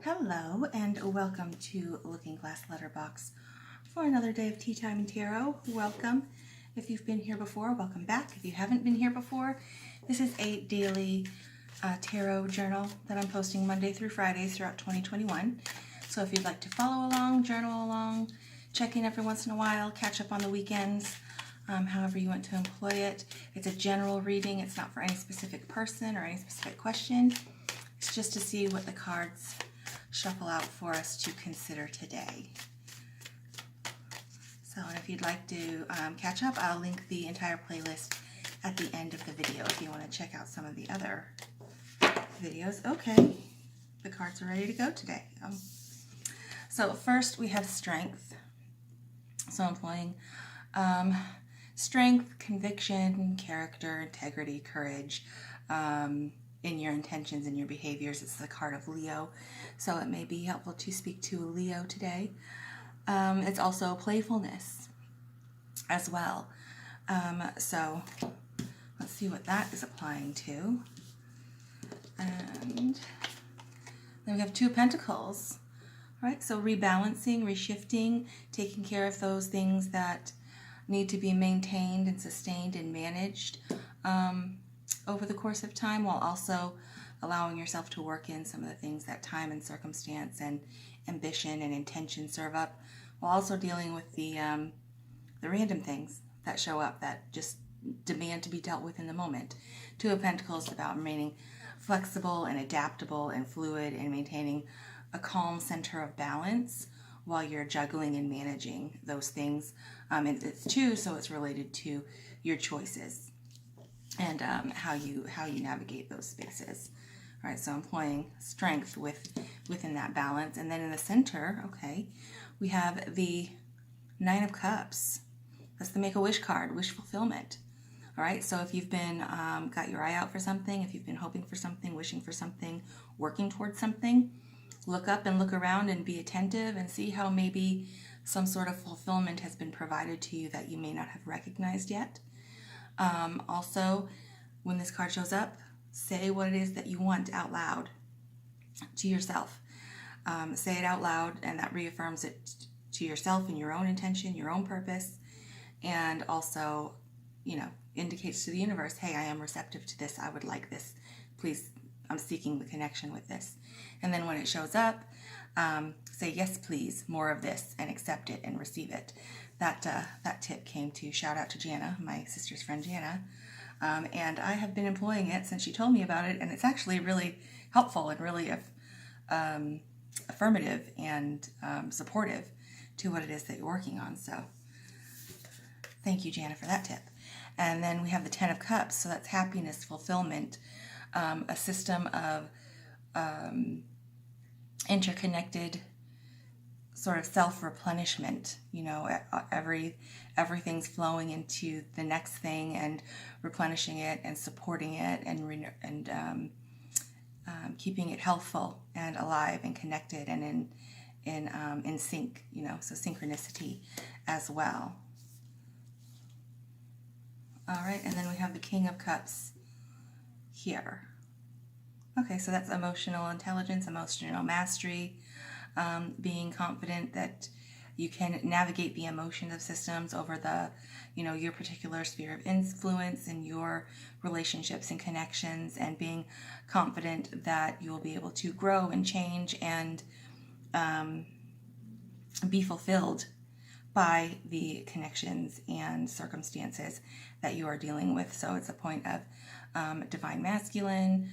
Hello and welcome to Looking Glass Letterbox for another day of Tea Time and Tarot. Welcome. If you've been here before, welcome back. If you haven't been here before, this is a daily tarot journal that I'm posting Monday through Fridays throughout 2021. So if you'd like to follow along, journal along, check in every once in a while, catch up on the weekends, however you want to employ it. It's a general reading. It's not for any specific person or any specific question. It's just to see what the cards shuffle out for us to consider today. So, and if you'd like to catch up, I'll link the entire playlist at the end of the video if you want to check out some of the other videos. Okay, the cards are ready to go today. So first we have strength. So I'm playing strength, conviction, character, integrity, courage, in your intentions and your behaviors. It's the card of Leo, so it may be helpful to speak to a Leo today. It's also playfulness as well. So let's see what that is applying to. And then we have Two of Pentacles. All right, so rebalancing, reshifting, taking care of those things that need to be maintained and sustained and managed over the course of time, while also allowing yourself to work in some of the things that time and circumstance and ambition and intention serve up, while also dealing with the random things that show up that just demand to be dealt with in the moment. Two of Pentacles is about remaining flexible and adaptable and fluid and maintaining a calm center of balance while you're juggling and managing those things. And it's two, so it's related to your choices and how you navigate those spaces. All right, so I'm employing strength within that balance. And then in the center, okay, we have the Nine of Cups. That's the Make-A-Wish card, wish fulfillment. All right, so if you've been got your eye out for something, if you've been hoping for something, wishing for something, working towards something, look up and look around and be attentive and see how maybe some sort of fulfillment has been provided to you that you may not have recognized yet. Also, when this card shows up, say what it is that you want out loud to yourself. Say it out loud, and that reaffirms it to yourself and your own intention, your own purpose, and also, indicates to the universe, hey, I am receptive to this. I would like this. Please, I'm seeking the connection with this. And then when it shows up, say, yes, please, more of this, and accept it and receive it. That tip came to shout out to Jana, my sister's friend Jana, and I have been employing it since she told me about it, and it's actually really helpful and really affirmative and supportive to what it is that you're working on. So thank you, Jana, for that tip. And then we have the Ten of Cups, so that's happiness, fulfillment, a system of interconnected sort of self-replenishment. Everything's flowing into the next thing and replenishing it and supporting it and keeping it healthful and alive and connected and in sync. So synchronicity as well. All right, and then we have the King of Cups here. Okay, so that's emotional intelligence, emotional mastery, being confident that you can navigate the emotion of systems over your particular sphere of influence and your relationships and connections, and being confident that you will be able to grow and change and be fulfilled by the connections and circumstances that you are dealing with. So it's a point of divine masculine,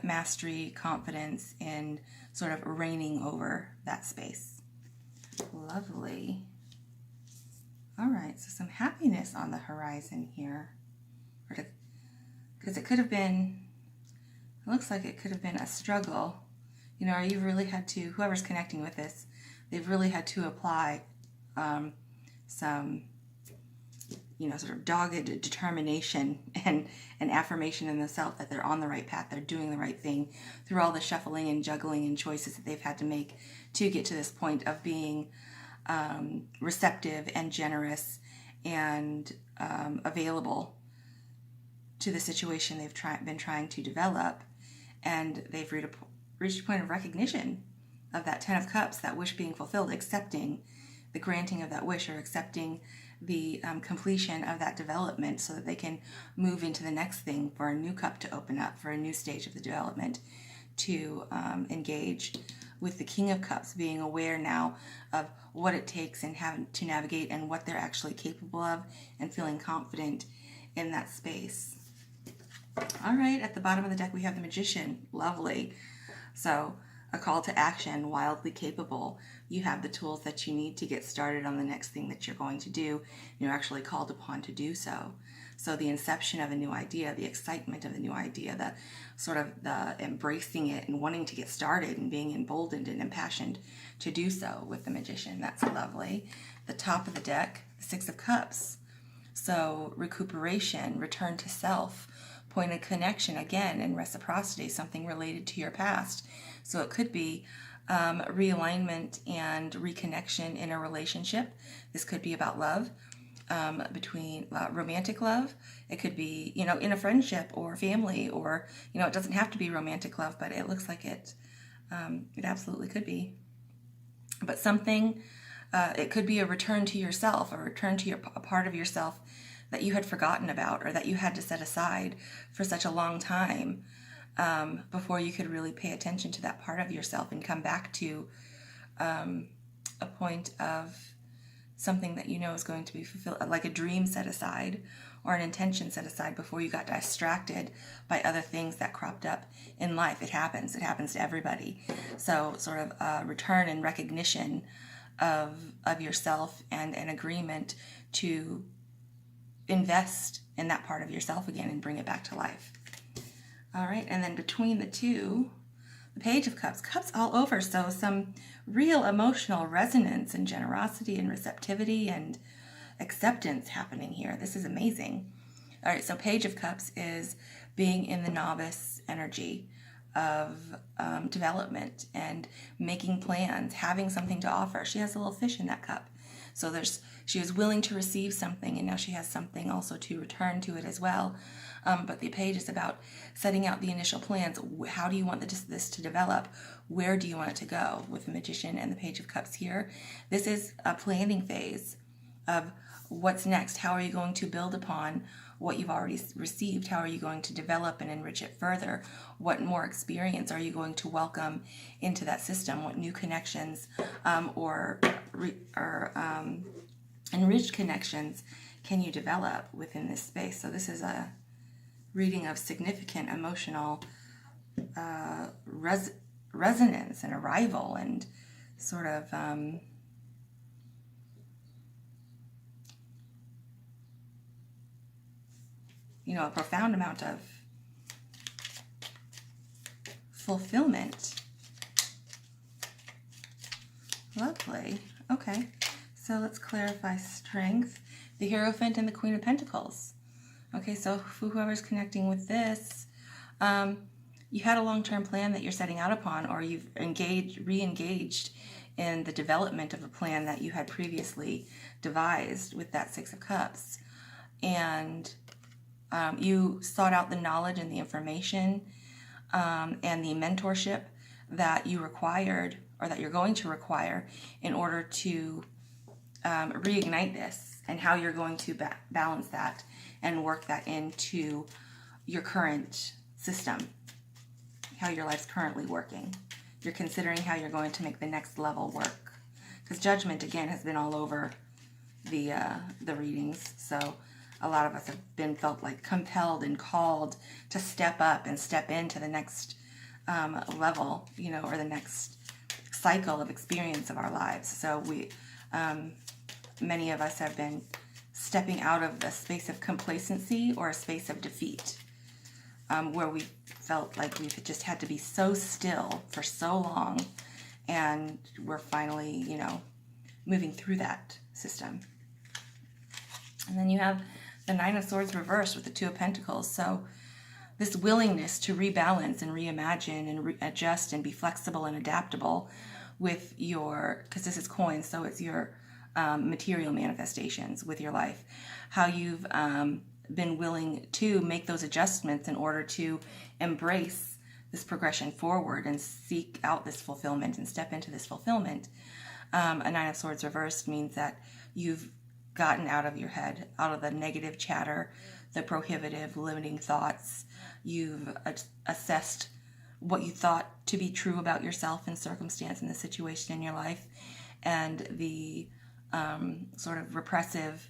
mastery, confidence in sort of reigning over that space. Lovely. All right, so some happiness on the horizon here. Because it could have been, it looks like it could have been a struggle. You've really had to, whoever's connecting with this, they've really had to apply some sort of dogged determination and affirmation in themselves that they're on the right path, they're doing the right thing through all the shuffling and juggling and choices that they've had to make to get to this point of being receptive and generous and available to the situation they've been trying to develop, and they've reached a point of recognition of that Ten of Cups, that wish being fulfilled, accepting the granting of that wish, or accepting the completion of that development, so that they can move into the next thing, for a new cup to open up, for a new stage of the development to engage with the King of Cups, being aware now of what it takes and having to navigate and what they're actually capable of, and feeling confident in that space. All right, at the bottom of the deck we have the Magician. Lovely. So a call to action, wildly capable. You have the tools that you need to get started on the next thing that you're going to do. You're actually called upon to do so. So the inception of a new idea, the excitement of the new idea, the sort of the embracing it and wanting to get started and being emboldened and impassioned to do so with the Magician. That's lovely. The top of the deck, the Six of Cups. So recuperation, return to self, point of connection again, and reciprocity, something related to your past. So it could be realignment and reconnection in a relationship. This could be about love, between romantic love. It could be, in a friendship or family, or, it doesn't have to be romantic love, but it looks like it absolutely could be. But something, it could be a return to yourself, a return to a part of yourself that you had forgotten about, or that you had to set aside for such a long time, before you could really pay attention to that part of yourself and come back to a point of something that is going to be fulfilled, like a dream set aside or an intention set aside, before you got distracted by other things that cropped up in life. It happens to everybody. So sort of a return and recognition of yourself, and an agreement to invest in that part of yourself again and bring it back to life. All right, and then between the two, the Page of Cups, cups all over. So some real emotional resonance and generosity and receptivity and acceptance happening here. This is amazing. All right, so Page of Cups is being in the novice energy of development and making plans, having something to offer. She has a little fish in that cup. So she was willing to receive something, and now she has something also to return to it as well. But the page is about setting out the initial plans. How do you want this to develop? Where do you want it to go? With the Magician and the Page of Cups here, this is a planning phase of what's next. How are you going to build upon what you've already received? How are you going to develop and enrich it further? What more experience are you going to welcome into that system? What new connections or enriched connections can you develop within this space? So this is a reading of significant emotional resonance and arrival, and sort of a profound amount of fulfillment. Lovely. Okay, so let's clarify strength. The Hierophant and the Queen of Pentacles. Okay, so whoever's connecting with this, you had a long-term plan that you're setting out upon, or you've re-engaged in the development of a plan that you had previously devised with that Six of Cups. And you sought out the knowledge and the information and the mentorship that you required, or that you're going to require, in order to reignite this, and how you're going to balance that and work that into your current system, how your life's currently working. You're considering how you're going to make the next level work. Because Judgment, again, has been all over the readings. So a lot of us have felt like compelled and called to step up and step into the next level, or the next cycle of experience of our lives. So many of us have been stepping out of the space of complacency or a space of defeat, where we felt like we've just had to be so still for so long, and we're finally, moving through that system. And then you have the Nine of Swords reversed with the Two of Pentacles. So this willingness to rebalance and reimagine and readjust and be flexible and adaptable with because this is coins, so it's your material manifestations with your life. How you've been willing to make those adjustments in order to embrace this progression forward and seek out this fulfillment and step into this fulfillment. A Nine of Swords reversed means that you've gotten out of your head, out of the negative chatter, the prohibitive, limiting thoughts. You've assessed what you thought to be true about yourself and circumstance and the situation in your life, and the sort of repressive,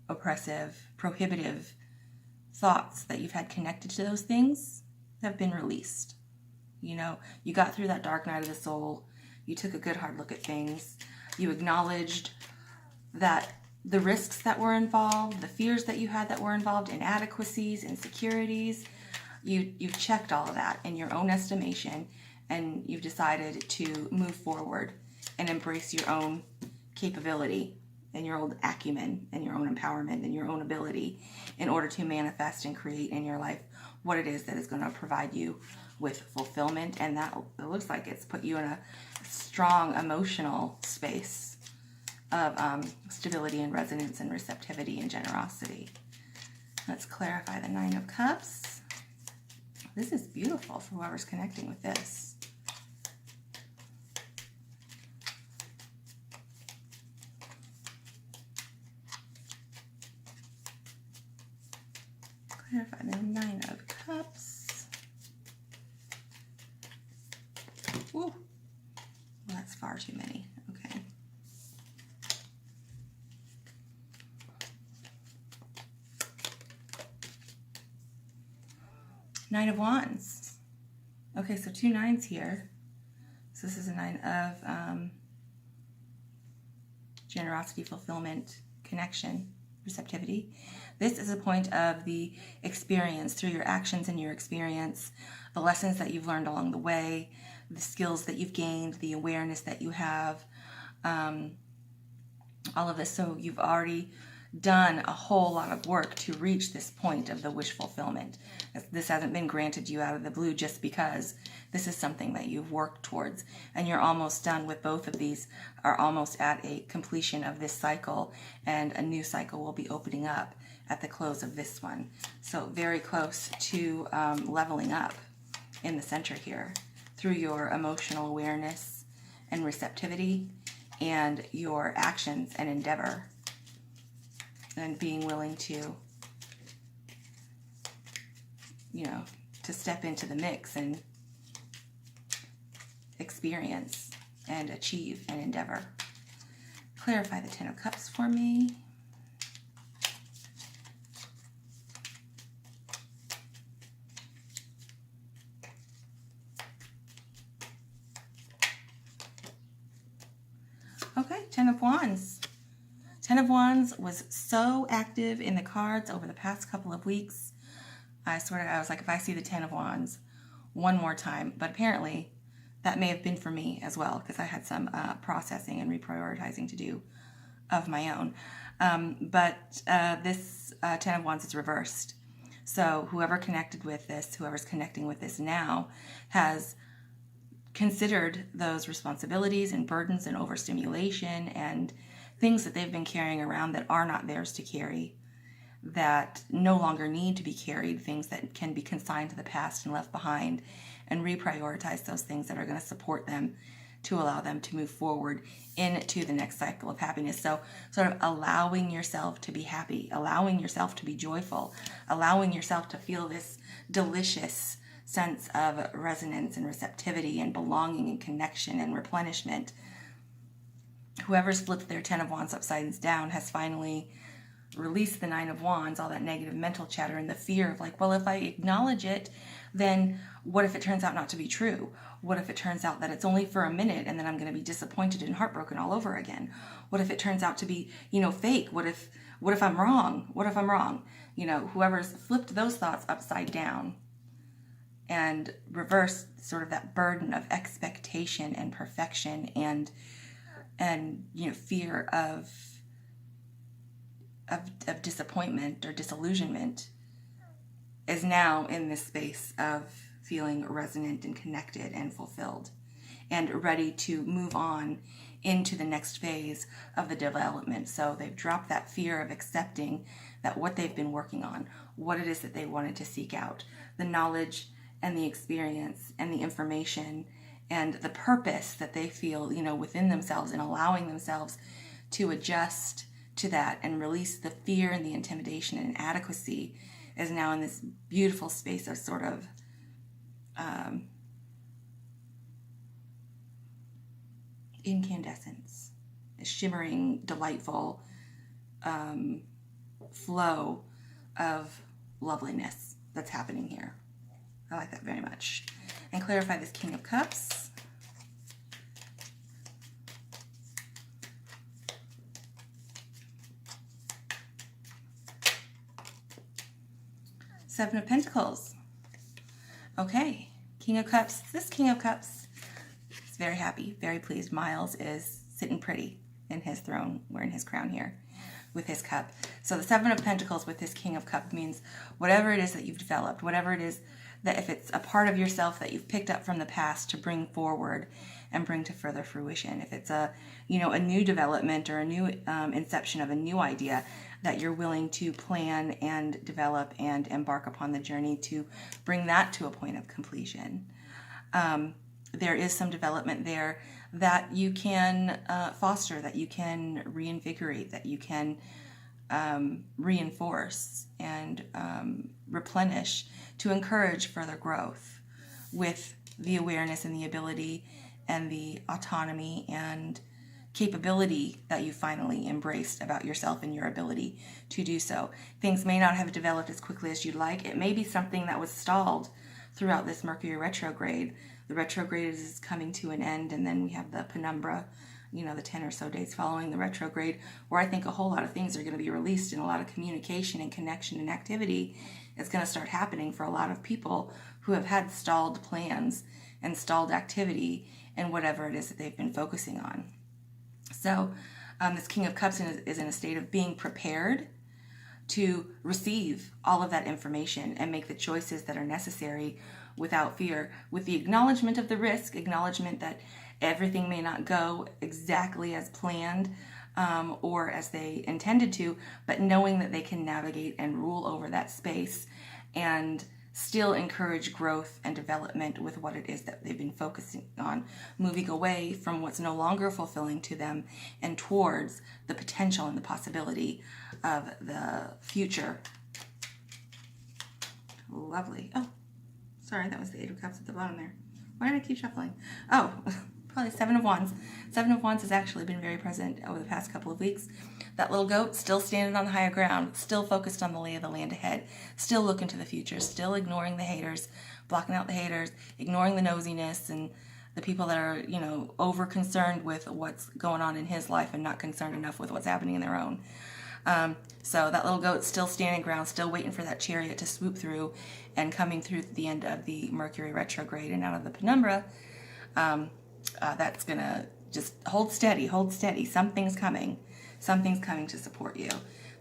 oppressive, prohibitive thoughts that you've had connected to those things have been released. You know, you got through that dark night of the soul. You took a good hard look at things. You acknowledged that the risks that were involved, the fears that you had that were involved, inadequacies, insecurities, you've checked all of that in your own estimation, and you've decided to move forward and embrace your own capability and your own acumen and your own empowerment and your own ability in order to manifest and create in your life what it is that is going to provide you with fulfillment. And that, it looks like it's put you in a strong emotional space of stability and resonance and receptivity and generosity. Let's clarify the Nine of Cups. This is beautiful for whoever's connecting with this. Clarify the Nine of Cups. Ooh. Well, that's far too many. Okay. Nine of Wands. Okay, so two nines here. So this is a nine of generosity, fulfillment, connection, receptivity. This is a point of the experience through your actions and your experience, the lessons that you've learned along the way, the skills that you've gained, the awareness that you have, all of this. So you've already done a whole lot of work to reach this point of the wish fulfillment. This hasn't been granted you out of the blue just because. This is something that you've worked towards, and you're almost done with both of these, are almost at a completion of this cycle, and a new cycle will be opening up at the close of this one. So very close to leveling up in the center here through your emotional awareness and receptivity and your actions and endeavor, and being willing to, you know, to step into the mix and experience and achieve and endeavor. Clarify the Ten of Cups for me. Okay, Ten of Wands. Ten of Wands was so active in the cards over the past couple of weeks. I was like, if I see the Ten of Wands one more time, but apparently that may have been for me as well, because I had some processing and reprioritizing to do of my own. But this Ten of Wands is reversed. So whoever connected with this, whoever's connecting with this now, has considered those responsibilities and burdens and overstimulation and things that they've been carrying around that are not theirs to carry, that no longer need to be carried, things that can be consigned to the past and left behind, and reprioritize those things that are going to support them to allow them to move forward into the next cycle of happiness. So sort of allowing yourself to be happy, allowing yourself to be joyful, allowing yourself to feel this delicious sense of resonance and receptivity and belonging and connection and replenishment. Whoever's flipped their Ten of Wands upside down has finally released the Nine of Wands, all that negative mental chatter and the fear of like, well, if I acknowledge it, then what if it turns out not to be true? What if it turns out that it's only for a minute and then I'm going to be disappointed and heartbroken all over again? What if it turns out to be, fake? What if I'm wrong? What if I'm wrong? Whoever's flipped those thoughts upside down and reversed sort of that burden of expectation and perfection and fear of disappointment or disillusionment, is now in this space of feeling resonant and connected and fulfilled and ready to move on into the next phase of the development. So they've dropped that fear of accepting that what they've been working on, what it is that they wanted to seek out, the knowledge and the experience and the information and the purpose that they feel, you know, within themselves, and allowing themselves to adjust to that and release the fear and the intimidation and inadequacy, is now in this beautiful space of sort of incandescence, a shimmering, delightful flow of loveliness that's happening here. I like that very much. And clarify this King of Cups. Seven of Pentacles. Okay, King of Cups. This King of Cups is very happy, very pleased. Miles is sitting pretty in his throne, wearing his crown here with his cup. So the Seven of Pentacles with this King of Cups means whatever it is that you've developed, whatever it is that, if it's a part of yourself that you've picked up from the past to bring forward and bring to further fruition, if it's a, you know, a new development or a new inception of a new idea that you're willing to plan and develop and embark upon the journey to bring that to a point of completion. There is some development there that you can foster, that you can reinvigorate, that you can reinforce and replenish to encourage further growth with the awareness and the ability and the autonomy and capability that you finally embraced about yourself and your ability to do so. Things may not have developed as quickly as you'd like. It may be something that was stalled throughout this Mercury retrograde. The retrograde is coming to an end, and then we have the penumbra, you know, the 10 or so days following the retrograde, where I think a whole lot of things are going to be released, and a lot of communication and connection and activity is going to start happening for a lot of people who have had stalled plans and stalled activity and whatever it is that they've been focusing on. So this King of Cups is in a state of being prepared to receive all of that information and make the choices that are necessary without fear, with the acknowledgement of the risk, acknowledgement that everything may not go exactly as planned or as they intended to, but knowing that they can navigate and rule over that space and still encourage growth and development with what it is that they've been focusing on, moving away from what's no longer fulfilling to them and towards the potential and the possibility of the future. Lovely. Oh, sorry, that was the Eight of Cups at the bottom there. Why did I keep shuffling? Oh, probably Seven of Wands. Seven of Wands has actually been very present over the past couple of weeks. That little goat still standing on the higher ground, still focused on the lay of the land ahead, still looking to the future, still ignoring the haters, blocking out the haters, ignoring the nosiness and the people that are, you know, over concerned with what's going on in his life and not concerned enough with what's happening in their own. So that little goat's still standing ground, still waiting for that chariot to swoop through, and coming through the end of the Mercury retrograde and out of the penumbra. That's gonna just hold steady, hold steady. Something's coming to support you.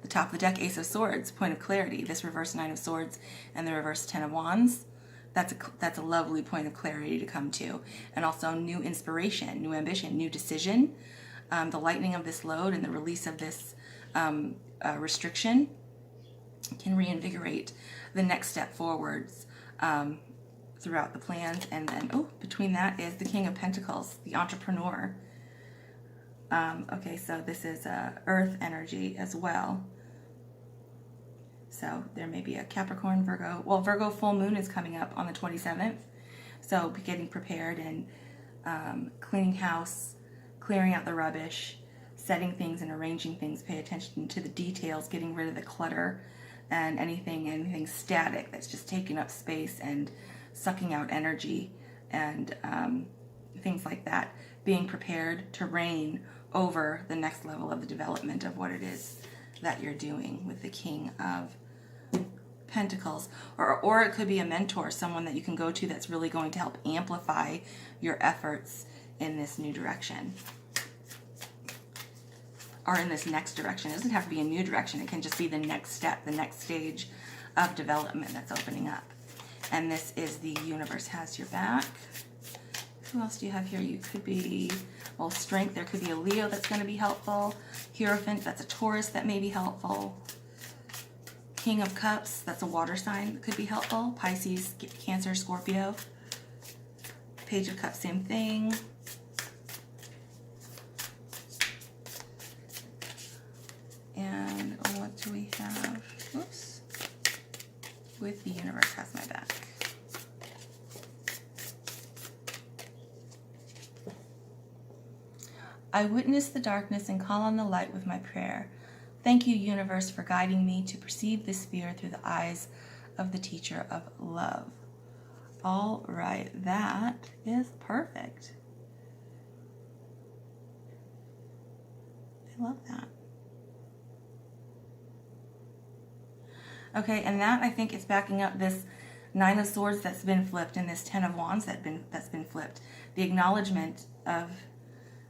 The top of the deck, Ace of Swords, point of clarity. This reverse Nine of Swords and the reverse Ten of Wands. That's a lovely point of clarity to come to, and also new inspiration, new ambition, new decision. The lightening of this load and the release of this restriction can reinvigorate the next step forwards throughout the plans. And then, between that is the King of Pentacles, the entrepreneur. Okay, so this is earth energy as well. So there may be a Capricorn, Virgo. Well, Virgo full moon is coming up on the 27th. So be getting prepared and cleaning house, clearing out the rubbish, setting things and arranging things. Pay attention to the details, getting rid of the clutter and anything static that's just taking up space and sucking out energy and things like that. Being prepared to reign over the next level of the development of what it is that you're doing with the King of Pentacles. Or it could be a mentor, someone that you can go to that's really going to help amplify your efforts in this new direction. Or in this next direction. It doesn't have to be a new direction. It can just be the next step, the next stage of development that's opening up. And this is the universe has your back. Who else do you have here? You could be, well, Strength. There could be a Leo that's going to be helpful. Hierophant, that's a Taurus that may be helpful. King of Cups, that's a water sign that could be helpful. Pisces, Cancer, Scorpio. Page of Cups, same thing. And what do we have? Oops. With the universe has my back. I witness the darkness and call on the light with my prayer. Thank you, universe, for guiding me to perceive this sphere through the eyes of the teacher of love. All right, that is perfect. I love that. Okay, and that I think is backing up this Nine of Swords that's been flipped and this Ten of Wands that's been flipped. The acknowledgement of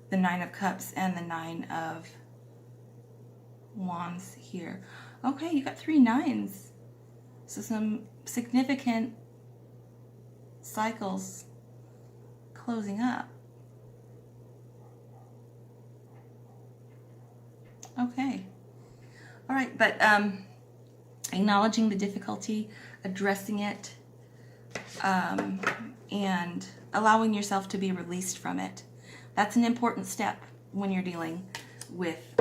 the Nine of Cups and the Nine of Wands here. Okay, you got 3 nines. So some significant cycles closing up. Okay. All right, but acknowledging the difficulty, addressing it, and allowing yourself to be released from it. That's an important step when you're dealing with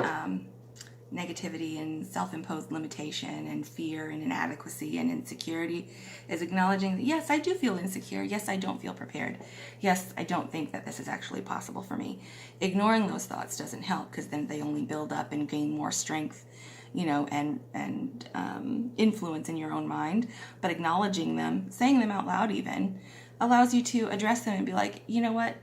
negativity and self-imposed limitation and fear and inadequacy and insecurity, is acknowledging that, yes, I do feel insecure. Yes, I don't feel prepared. Yes, I don't think that this is actually possible for me. Ignoring those thoughts doesn't help, because then they only build up and gain more strength, you know, and influence in your own mind. But acknowledging them, saying them out loud even, allows you to address them and be like, you know what?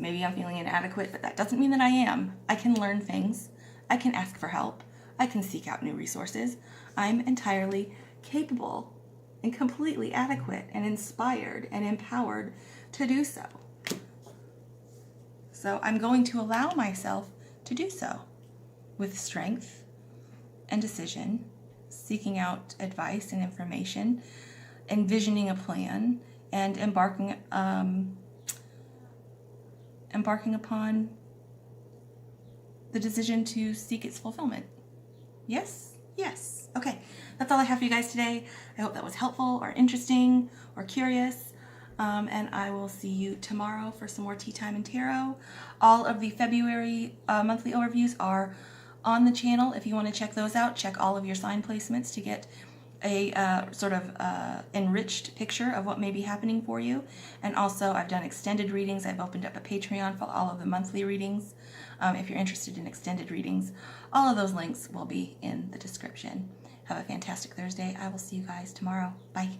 Maybe I'm feeling inadequate, but that doesn't mean that I am. I can learn things. I can ask for help. I can seek out new resources. I'm entirely capable and completely adequate and inspired and empowered to do so. So I'm going to allow myself to do so with strength and decision, seeking out advice and information, envisioning a plan, and embarking upon the decision to seek its fulfillment. Yes? Yes. Okay. That's all I have for you guys today. I hope that was helpful or interesting or curious. And I will see you tomorrow for some more Tea Time and Tarot. All of the February monthly overviews are on the channel. If you want to check those out, check all of your sign placements to get a sort of enriched picture of what may be happening for you. And also, I've done extended readings. I've opened up a Patreon for all of the monthly readings. If you're interested in extended readings, all of those links will be in the description. Have a fantastic Thursday. I will see you guys tomorrow. Bye.